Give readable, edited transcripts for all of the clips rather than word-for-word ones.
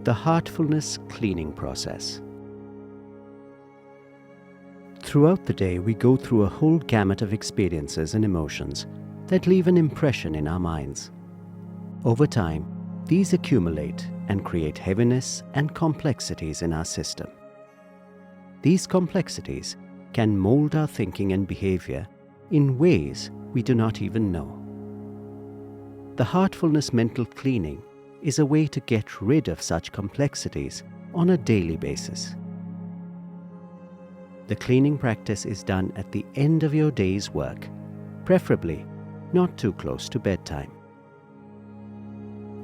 The Heartfulness cleaning process. Throughout the day, we go through a whole gamut of experiences and emotions that leave an impression in our minds. Over time, these accumulate and create heaviness and complexities in our system. These complexities can mold our thinking and behavior in ways we do not even know. The Heartfulness mental cleaning is a way to get rid of such complexities on a daily basis. The cleaning practice is done at the end of your day's work, preferably not too close to bedtime.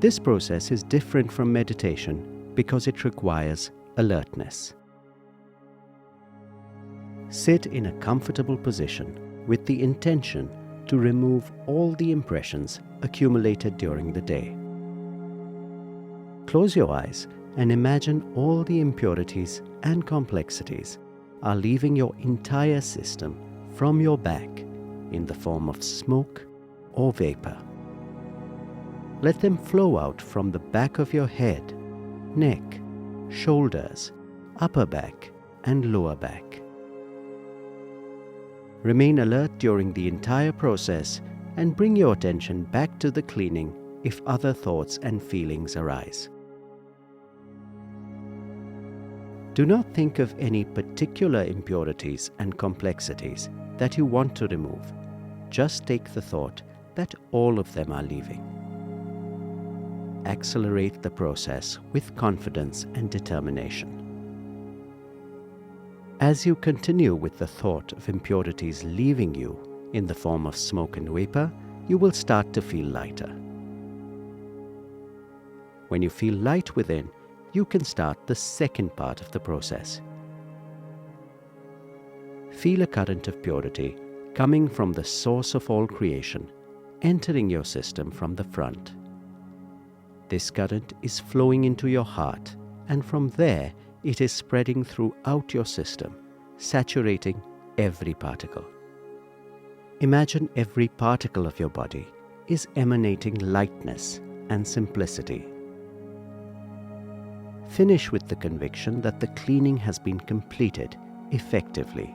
This process is different from meditation because it requires alertness. Sit in a comfortable position with the intention to remove all the impressions accumulated during the day. Close your eyes and imagine all the impurities and complexities are leaving your entire system from your back in the form of smoke or vapor. Let them flow out from the back of your head, neck, shoulders, upper back, and lower back. Remain alert during the entire process and bring your attention back to the cleaning if other thoughts and feelings arise. Do not think of any particular impurities and complexities that you want to remove. Just take the thought that all of them are leaving. Accelerate the process with confidence and determination. As you continue with the thought of impurities leaving you in the form of smoke and vapor, you will start to feel lighter. When you feel light within, you can start the second part of the process. Feel a current of purity coming from the source of all creation, entering your system from the front. This current is flowing into your heart, and from there it is spreading throughout your system, saturating every particle. Imagine every particle of your body is emanating lightness and simplicity. Finish with the conviction that the cleaning has been completed effectively.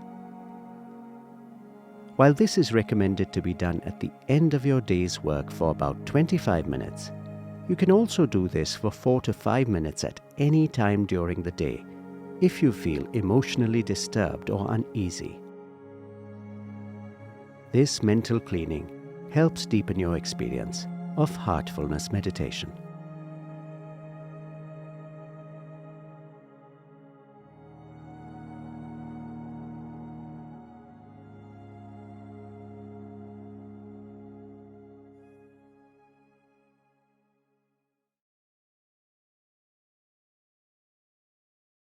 While this is recommended to be done at the end of your day's work for about 25 minutes, you can also do this for 4 to 5 minutes at any time during the day if you feel emotionally disturbed or uneasy. This mental cleaning helps deepen your experience of heartfulness meditation.